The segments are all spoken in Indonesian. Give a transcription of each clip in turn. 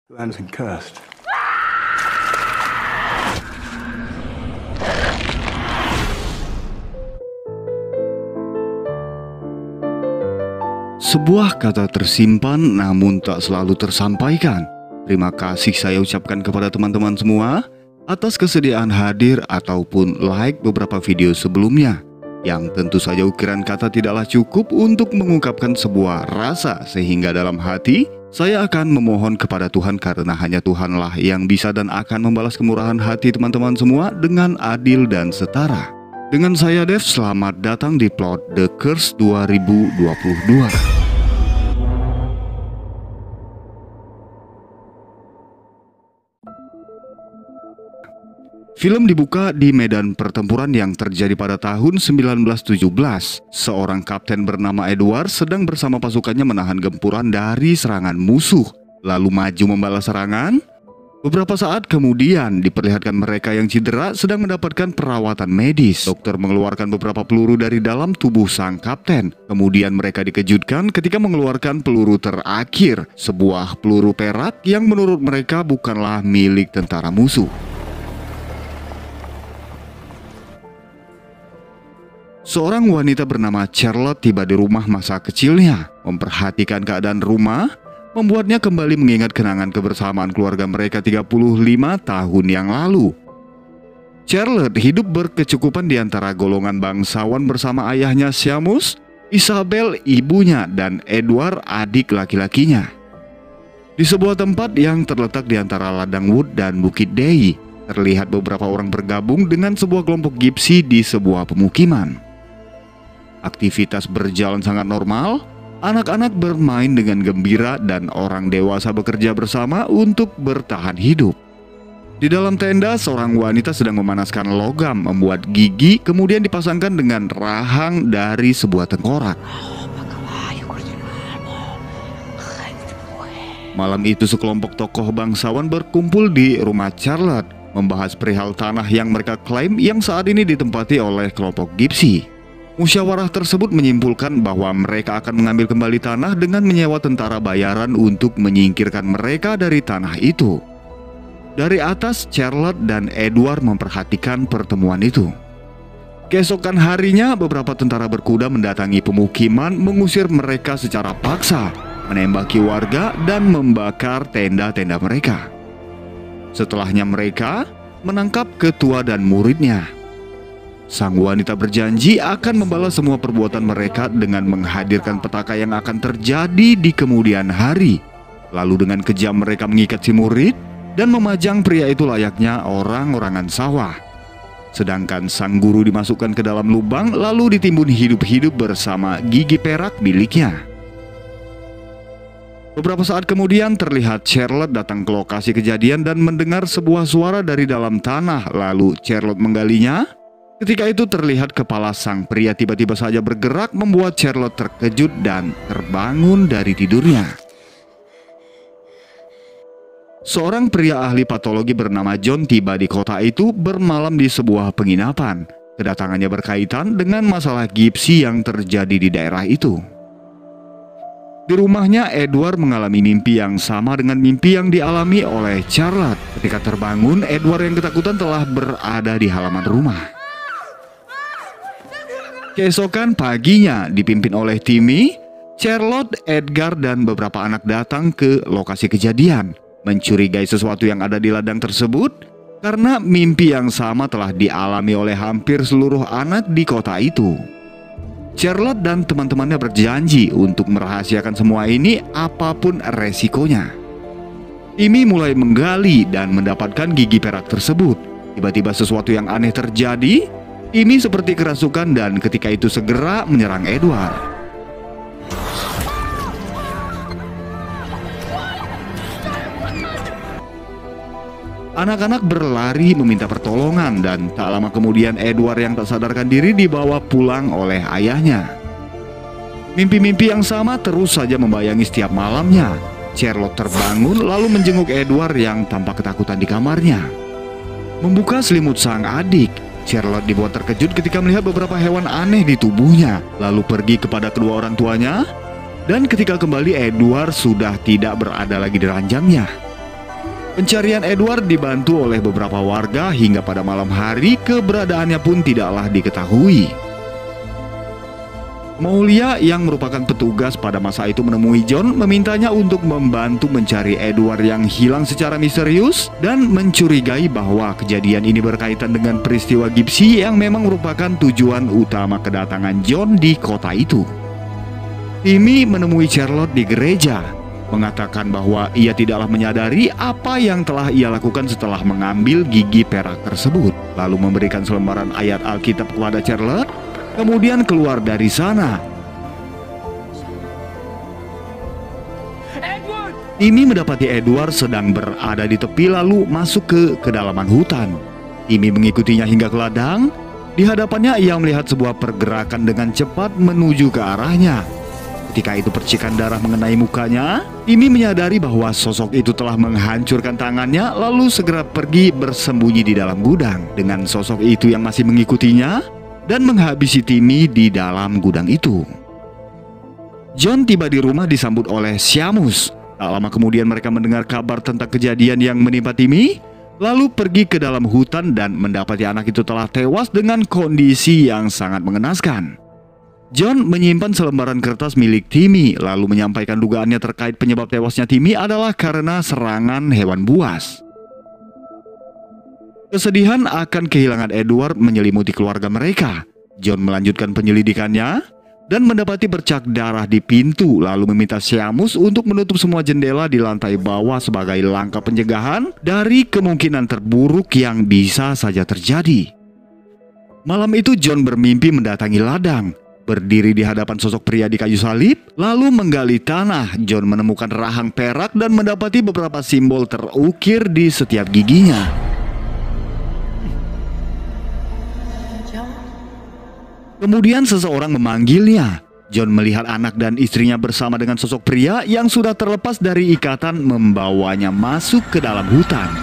Lands and cursed. Sebuah kata tersimpan namun tak selalu tersampaikan. Terima kasih saya ucapkan kepada teman-teman semua atas kesediaan hadir ataupun like beberapa video sebelumnya. Yang tentu saja ukiran kata tidaklah cukup untuk mengungkapkan sebuah rasa, sehingga dalam hati saya akan memohon kepada Tuhan, karena hanya Tuhanlah yang bisa dan akan membalas kemurahan hati teman-teman semua dengan adil dan setara. Dengan saya Dev, selamat datang di Plot The Curse 2022. Film dibuka di medan pertempuran yang terjadi pada tahun 1917. Seorang kapten bernama Edward sedang bersama pasukannya menahan gempuran dari serangan musuh, lalu maju membalas serangan. Beberapa saat kemudian diperlihatkan mereka yang cedera sedang mendapatkan perawatan medis. Dokter mengeluarkan beberapa peluru dari dalam tubuh sang kapten. Kemudian mereka dikejutkan ketika mengeluarkan peluru terakhir, sebuah peluru perak yang menurut mereka bukanlah milik tentara musuh. Seorang wanita bernama Charlotte tiba di rumah masa kecilnya. Memperhatikan keadaan rumah membuatnya kembali mengingat kenangan kebersamaan keluarga mereka 35 tahun yang lalu. Charlotte hidup berkecukupan di antara golongan bangsawan bersama ayahnya Seamus, Isabel ibunya, dan Edward adik laki-lakinya. Di sebuah tempat yang terletak di antara ladang Wood dan Bukit Dei, terlihat beberapa orang bergabung dengan sebuah kelompok gipsi di sebuah pemukiman. Aktivitas berjalan sangat normal, anak-anak bermain dengan gembira dan orang dewasa bekerja bersama untuk bertahan hidup. Di dalam tenda, seorang wanita sedang memanaskan logam membuat gigi, kemudian dipasangkan dengan rahang dari sebuah tengkorak. Malam itu sekelompok tokoh bangsawan berkumpul di rumah Charlotte, membahas perihal tanah yang mereka klaim yang saat ini ditempati oleh kelompok gipsi. Musyawarah tersebut menyimpulkan bahwa mereka akan mengambil kembali tanah dengan menyewa tentara bayaran untuk menyingkirkan mereka dari tanah itu. Dari atas, Charlotte dan Edward memperhatikan pertemuan itu. Keesokan harinya, beberapa tentara berkuda mendatangi pemukiman, mengusir mereka secara paksa, menembaki warga, dan membakar tenda-tenda mereka. Setelahnya mereka menangkap ketua dan muridnya. Sang wanita berjanji akan membalas semua perbuatan mereka dengan menghadirkan petaka yang akan terjadi di kemudian hari. Lalu dengan kejam mereka mengikat si murid dan memajang pria itu layaknya orang-orangan sawah. Sedangkan sang guru dimasukkan ke dalam lubang lalu ditimbun hidup-hidup bersama gigi perak miliknya. Beberapa saat kemudian terlihat Charlotte datang ke lokasi kejadian dan mendengar sebuah suara dari dalam tanah. Lalu Charlotte menggalinya. Ketika itu terlihat kepala sang pria tiba-tiba saja bergerak, membuat Charlotte terkejut dan terbangun dari tidurnya. Seorang pria ahli patologi bernama John tiba di kota itu bermalam di sebuah penginapan. Kedatangannya berkaitan dengan masalah gipsi yang terjadi di daerah itu. Di rumahnya, Edward mengalami mimpi yang sama dengan mimpi yang dialami oleh Charlotte. Ketika terbangun, Edward yang ketakutan telah berada di halaman rumah. Keesokan paginya, dipimpin oleh Timmy, Charlotte, Edgar, dan beberapa anak datang ke lokasi kejadian, mencurigai sesuatu yang ada di ladang tersebut, karena mimpi yang sama telah dialami oleh hampir seluruh anak di kota itu. Charlotte dan teman-temannya berjanji untuk merahasiakan semua ini apapun resikonya. Timmy mulai menggali dan mendapatkan gigi perak tersebut. Tiba-tiba sesuatu yang aneh terjadi. Timmy seperti kerasukan dan ketika itu segera menyerang Edward. Anak-anak berlari meminta pertolongan dan tak lama kemudian Edward yang tak sadarkan diri dibawa pulang oleh ayahnya. Mimpi-mimpi yang sama terus saja membayangi setiap malamnya. Charlotte terbangun lalu menjenguk Edward yang tampak ketakutan di kamarnya. Membuka selimut sang adik, Charlotte dibuat terkejut ketika melihat beberapa hewan aneh di tubuhnya, lalu pergi kepada kedua orang tuanya, dan ketika kembali Edward sudah tidak berada lagi di ranjangnya. Pencarian Edward dibantu oleh beberapa warga hingga pada malam hari keberadaannya pun tidaklah diketahui. Maulia yang merupakan petugas pada masa itu menemui John, memintanya untuk membantu mencari Edward yang hilang secara misterius dan mencurigai bahwa kejadian ini berkaitan dengan peristiwa Gypsy yang memang merupakan tujuan utama kedatangan John di kota itu. Timmy menemui Charlotte di gereja, mengatakan bahwa ia tidaklah menyadari apa yang telah ia lakukan setelah mengambil gigi perak tersebut, lalu memberikan selembaran ayat Alkitab kepada Charlotte, kemudian keluar dari sana. Timmy mendapati Edward sedang berada di tepi lalu masuk ke kedalaman hutan. Timmy mengikutinya hingga ke ladang. Di hadapannya ia melihat sebuah pergerakan dengan cepat menuju ke arahnya. Ketika itu percikan darah mengenai mukanya, Timmy menyadari bahwa sosok itu telah menghancurkan tangannya lalu segera pergi bersembunyi di dalam gudang dengan sosok itu yang masih mengikutinya dan menghabisi Timmy di dalam gudang itu. John tiba di rumah disambut oleh Seamus. Tak lama kemudian mereka mendengar kabar tentang kejadian yang menimpa Timmy, lalu pergi ke dalam hutan dan mendapati anak itu telah tewas dengan kondisi yang sangat mengenaskan. John menyimpan selembaran kertas milik Timmy lalu menyampaikan dugaannya terkait penyebab tewasnya Timmy adalah karena serangan hewan buas. Kesedihan akan kehilangan Edward menyelimuti keluarga mereka. John melanjutkan penyelidikannya dan mendapati bercak darah di pintu, lalu meminta Seamus untuk menutup semua jendela di lantai bawah sebagai langkah pencegahan dari kemungkinan terburuk yang bisa saja terjadi. Malam itu John bermimpi mendatangi ladang, berdiri di hadapan sosok pria di kayu salib, lalu menggali tanah. John menemukan rahang perak dan mendapati beberapa simbol terukir di setiap giginya. Kemudian seseorang memanggilnya. John melihat anak dan istrinya bersama dengan sosok pria yang sudah terlepas dari ikatan membawanya masuk ke dalam hutan.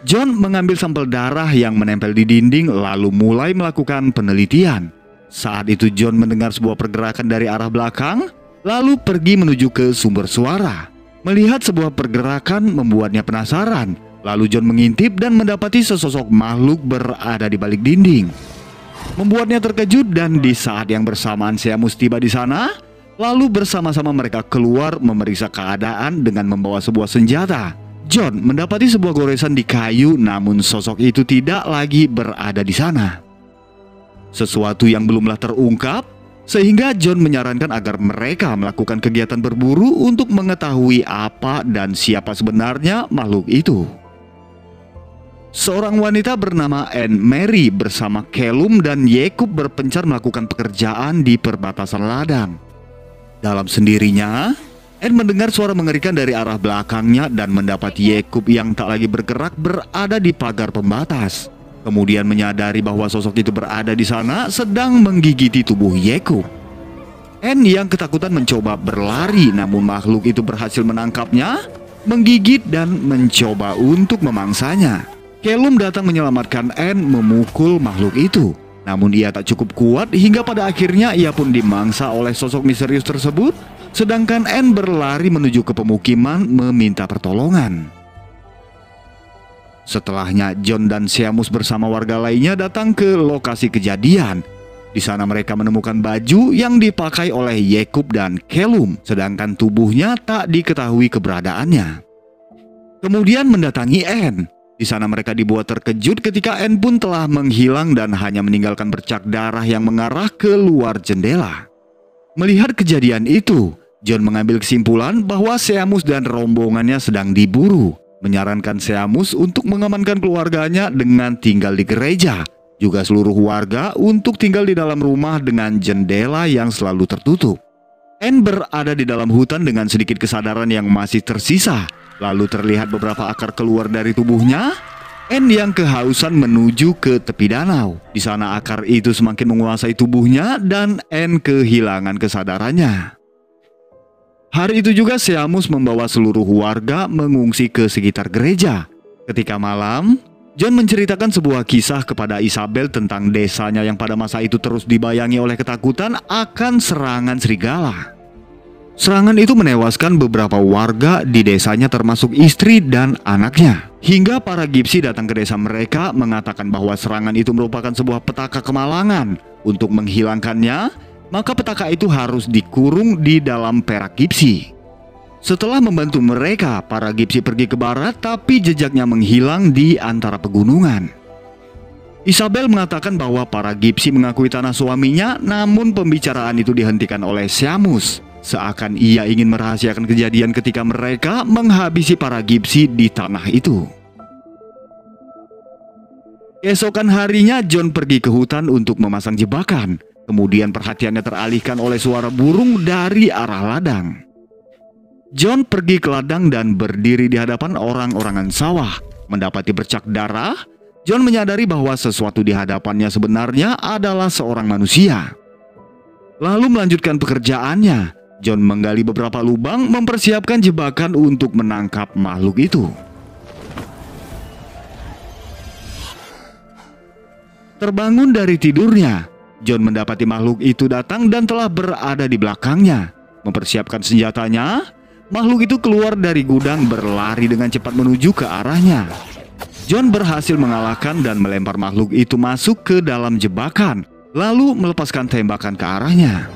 John mengambil sampel darah yang menempel di dinding lalu mulai melakukan penelitian. Saat itu John mendengar sebuah pergerakan dari arah belakang, lalu pergi menuju ke sumber suara. Melihat sebuah pergerakan membuatnya penasaran. Lalu John mengintip dan mendapati sesosok makhluk berada di balik dinding. Membuatnya terkejut dan di saat yang bersamaan Seamus tiba di sana. Lalu bersama-sama mereka keluar memeriksa keadaan dengan membawa sebuah senjata. John mendapati sebuah goresan di kayu, namun sosok itu tidak lagi berada di sana. Sesuatu yang belumlah terungkap, sehingga John menyarankan agar mereka melakukan kegiatan berburu untuk mengetahui apa dan siapa sebenarnya makhluk itu. Seorang wanita bernama Anne Mary bersama Callum dan Jacob berpencar melakukan pekerjaan di perbatasan ladang. Dalam sendirinya, Anne mendengar suara mengerikan dari arah belakangnya dan mendapati Jacob yang tak lagi bergerak berada di pagar pembatas. Kemudian menyadari bahwa sosok itu berada di sana sedang menggigiti tubuh Jacob. Anne yang ketakutan mencoba berlari, namun makhluk itu berhasil menangkapnya, menggigit dan mencoba untuk memangsanya. Callum datang menyelamatkan Anne memukul makhluk itu. Namun ia tak cukup kuat hingga pada akhirnya ia pun dimangsa oleh sosok misterius tersebut. Sedangkan Anne berlari menuju ke pemukiman meminta pertolongan. Setelahnya John dan Seamus bersama warga lainnya datang ke lokasi kejadian. Di sana mereka menemukan baju yang dipakai oleh Jacob dan Callum, sedangkan tubuhnya tak diketahui keberadaannya. Kemudian mendatangi Anne. Di sana mereka dibuat terkejut ketika Anne pun telah menghilang dan hanya meninggalkan bercak darah yang mengarah ke luar jendela. Melihat kejadian itu, John mengambil kesimpulan bahwa Seamus dan rombongannya sedang diburu. Menyarankan Seamus untuk mengamankan keluarganya dengan tinggal di gereja, juga seluruh warga untuk tinggal di dalam rumah dengan jendela yang selalu tertutup. Anne berada di dalam hutan dengan sedikit kesadaran yang masih tersisa. Lalu terlihat beberapa akar keluar dari tubuhnya. Anne yang kehausan menuju ke tepi danau. Di sana akar itu semakin menguasai tubuhnya dan Anne kehilangan kesadarannya. Hari itu juga Seamus membawa seluruh warga mengungsi ke sekitar gereja. Ketika malam, John menceritakan sebuah kisah kepada Isabel tentang desanya yang pada masa itu terus dibayangi oleh ketakutan akan serangan serigala. Serangan itu menewaskan beberapa warga di desanya termasuk istri dan anaknya. Hingga para Gypsy datang ke desa mereka mengatakan bahwa serangan itu merupakan sebuah petaka kemalangan. Untuk menghilangkannya, maka petaka itu harus dikurung di dalam perak Gypsy. Setelah membantu mereka, para Gypsy pergi ke barat tapi jejaknya menghilang di antara pegunungan. Isabel mengatakan bahwa para Gypsy mengakui tanah suaminya, namun pembicaraan itu dihentikan oleh Seamus. Seakan ia ingin merahasiakan kejadian ketika mereka menghabisi para Gypsy di tanah itu. Keesokan harinya John pergi ke hutan untuk memasang jebakan. Kemudian perhatiannya teralihkan oleh suara burung dari arah ladang. John pergi ke ladang dan berdiri di hadapan orang-orangan sawah. Mendapati bercak darah, John menyadari bahwa sesuatu di hadapannya sebenarnya adalah seorang manusia. Lalu melanjutkan pekerjaannya. John menggali beberapa lubang mempersiapkan jebakan untuk menangkap makhluk itu. Terbangun dari tidurnya, John mendapati makhluk itu datang dan telah berada di belakangnya. Mempersiapkan senjatanya, makhluk itu keluar dari gudang berlari dengan cepat menuju ke arahnya. John berhasil mengalahkan dan melempar makhluk itu masuk ke dalam jebakan, lalu melepaskan tembakan ke arahnya.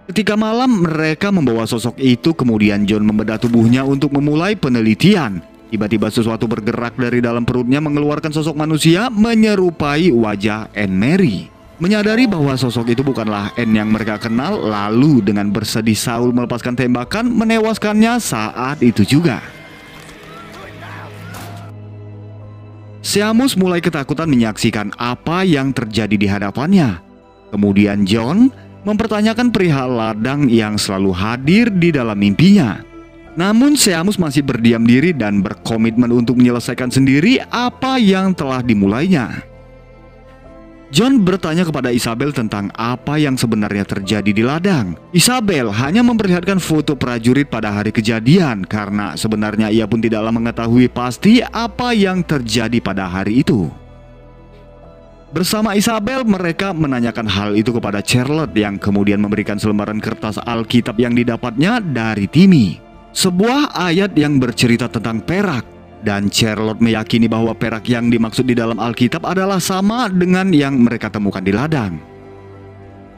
Ketika malam, mereka membawa sosok itu, kemudian John membedah tubuhnya untuk memulai penelitian. Tiba-tiba sesuatu bergerak dari dalam perutnya mengeluarkan sosok manusia menyerupai wajah Anne Mary. Menyadari bahwa sosok itu bukanlah Anne yang mereka kenal, lalu dengan bersedih Saul melepaskan tembakan menewaskannya saat itu juga. Seamus mulai ketakutan menyaksikan apa yang terjadi di hadapannya. Kemudian John mempertanyakan perihal ladang yang selalu hadir di dalam mimpinya. Namun Seamus masih berdiam diri dan berkomitmen untuk menyelesaikan sendiri apa yang telah dimulainya. John bertanya kepada Isabel tentang apa yang sebenarnya terjadi di ladang. Isabel hanya memperlihatkan foto prajurit pada hari kejadian karena sebenarnya ia pun tidaklah mengetahui pasti apa yang terjadi pada hari itu. Bersama Isabel, mereka menanyakan hal itu kepada Charlotte yang kemudian memberikan selembaran kertas Alkitab yang didapatnya dari Timmy. Sebuah ayat yang bercerita tentang perak. Dan Charlotte meyakini bahwa perak yang dimaksud di dalam Alkitab adalah sama dengan yang mereka temukan di ladang.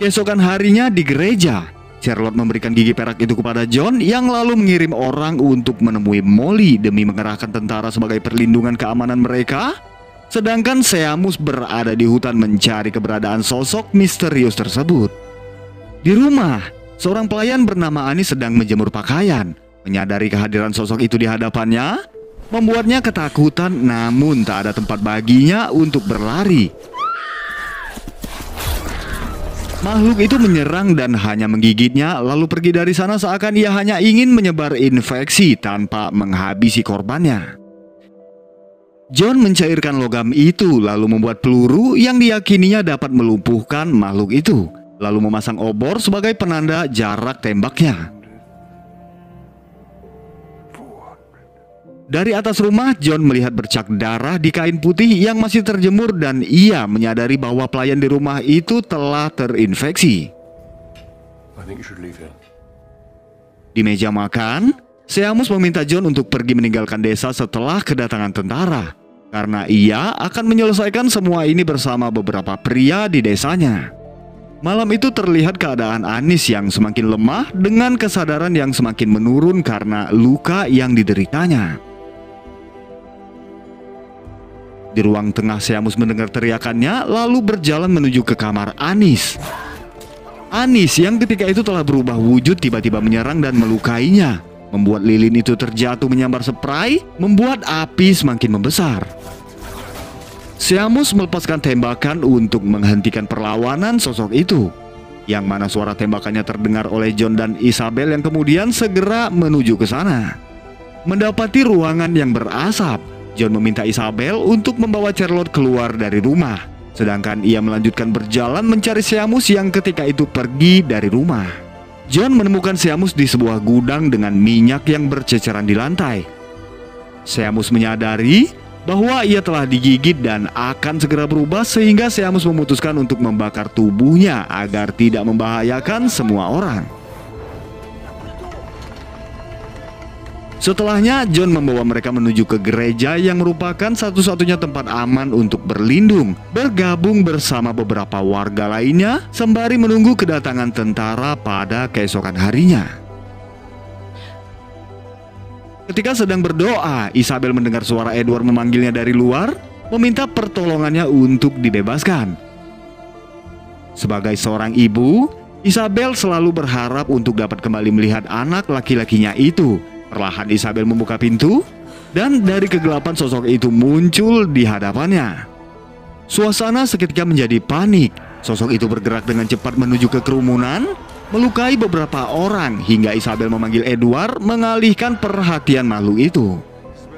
Keesokan harinya di gereja, Charlotte memberikan gigi perak itu kepada John yang lalu mengirim orang untuk menemui Molly demi mengerahkan tentara sebagai perlindungan keamanan mereka. Sedangkan Seamus berada di hutan mencari keberadaan sosok misterius tersebut. Di rumah, seorang pelayan bernama Anis sedang menjemur pakaian. Menyadari kehadiran sosok itu di hadapannya, membuatnya ketakutan, namun tak ada tempat baginya untuk berlari. Makhluk itu menyerang dan hanya menggigitnya, lalu pergi dari sana seakan ia hanya ingin menyebar infeksi tanpa menghabisi korbannya. John mencairkan logam itu lalu membuat peluru yang diyakininya dapat melumpuhkan makhluk itu, lalu memasang obor sebagai penanda jarak tembaknya. Dari atas rumah, John melihat bercak darah di kain putih yang masih terjemur dan ia menyadari bahwa pelayan di rumah itu telah terinfeksi. Di meja makan, Seamus meminta John untuk pergi meninggalkan desa setelah kedatangan tentara, karena ia akan menyelesaikan semua ini bersama beberapa pria di desanya. Malam itu terlihat keadaan Anis yang semakin lemah dengan kesadaran yang semakin menurun karena luka yang dideritanya. Di ruang tengah, Seamus mendengar teriakannya lalu berjalan menuju ke kamar Anis. Anis yang ketika itu telah berubah wujud tiba-tiba menyerang dan melukainya, membuat lilin itu terjatuh menyambar spray, membuat api semakin membesar. Seamus melepaskan tembakan untuk menghentikan perlawanan sosok itu, yang mana suara tembakannya terdengar oleh John dan Isabel yang kemudian segera menuju ke sana. Mendapati ruangan yang berasap, John meminta Isabel untuk membawa Charlotte keluar dari rumah, sedangkan ia melanjutkan berjalan mencari Seamus yang ketika itu pergi dari rumah. John menemukan Seamus di sebuah gudang dengan minyak yang berceceran di lantai. Seamus menyadari bahwa ia telah digigit dan akan segera berubah, sehingga Seamus memutuskan untuk membakar tubuhnya agar tidak membahayakan semua orang. Setelahnya, Jon membawa mereka menuju ke gereja yang merupakan satu-satunya tempat aman untuk berlindung, bergabung bersama beberapa warga lainnya sembari menunggu kedatangan tentara pada keesokan harinya. Ketika sedang berdoa, Isabel mendengar suara Edward memanggilnya dari luar, meminta pertolongannya untuk dibebaskan. Sebagai seorang ibu, Isabel selalu berharap untuk dapat kembali melihat anak laki-lakinya itu. Perlahan Isabel membuka pintu, dan dari kegelapan sosok itu muncul di hadapannya. Suasana seketika menjadi panik. Sosok itu bergerak dengan cepat menuju ke kerumunan, melukai beberapa orang, hingga Isabel memanggil Edward mengalihkan perhatian makhluk itu.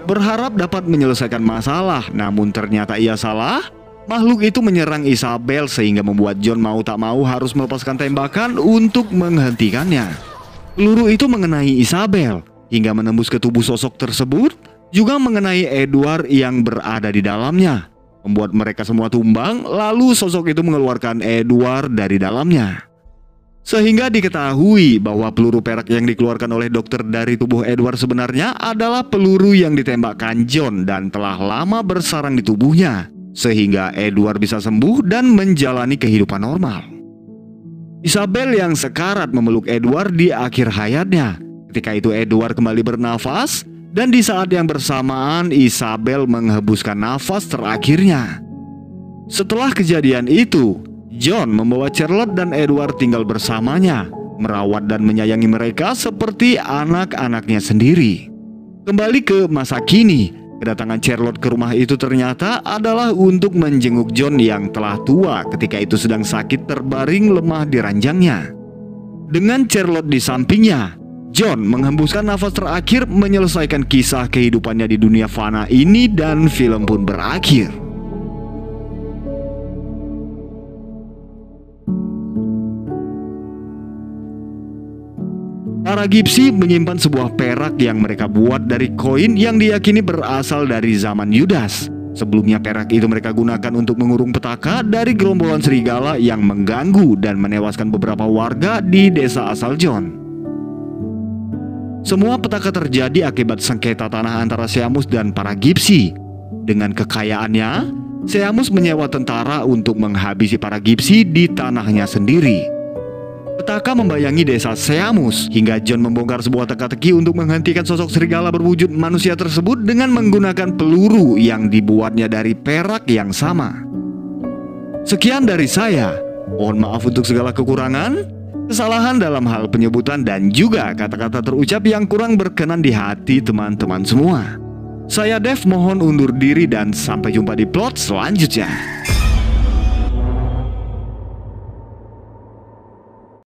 Berharap dapat menyelesaikan masalah, namun ternyata ia salah. Makhluk itu menyerang Isabel sehingga membuat Jon mau tak mau harus melepaskan tembakan untuk menghentikannya. Peluru itu mengenai Isabel hingga menembus ke tubuh sosok tersebut, juga mengenai Edward yang berada di dalamnya, membuat mereka semua tumbang. Lalu sosok itu mengeluarkan Edward dari dalamnya, sehingga diketahui bahwa peluru perak yang dikeluarkan oleh dokter dari tubuh Edward sebenarnya adalah peluru yang ditembakkan Jon dan telah lama bersarang di tubuhnya, sehingga Edward bisa sembuh dan menjalani kehidupan normal. Isabel yang sekarat memeluk Edward di akhir hayatnya. Ketika itu Edward kembali bernafas, dan di saat yang bersamaan Isabel menghembuskan nafas terakhirnya. Setelah kejadian itu, Jon membawa Charlotte dan Edward tinggal bersamanya, merawat dan menyayangi mereka seperti anak-anaknya sendiri. Kembali ke masa kini, kedatangan Charlotte ke rumah itu ternyata adalah untuk menjenguk Jon yang telah tua ketika itu sedang sakit terbaring lemah di ranjangnya. Dengan Charlotte di sampingnya, Jon menghembuskan nafas terakhir menyelesaikan kisah kehidupannya di dunia fana ini, dan film pun berakhir. Para Gypsy menyimpan sebuah perak yang mereka buat dari koin yang diyakini berasal dari zaman Yudas. Sebelumnya perak itu mereka gunakan untuk mengurung petaka dari gerombolan serigala yang mengganggu dan menewaskan beberapa warga di desa asal Jon. Semua petaka terjadi akibat sengketa tanah antara Seamus dan para Gypsy. Dengan kekayaannya, Seamus menyewa tentara untuk menghabisi para Gypsy di tanahnya sendiri. Petaka membayangi desa Seamus hingga Jon membongkar sebuah teka-teki untuk menghentikan sosok serigala berwujud manusia tersebut dengan menggunakan peluru yang dibuatnya dari perak yang sama. Sekian dari saya. Mohon maaf untuk segala kekurangan, kesalahan dalam hal penyebutan, dan juga kata-kata terucap yang kurang berkenan di hati teman-teman semua. Saya Dev mohon undur diri dan sampai jumpa di plot selanjutnya.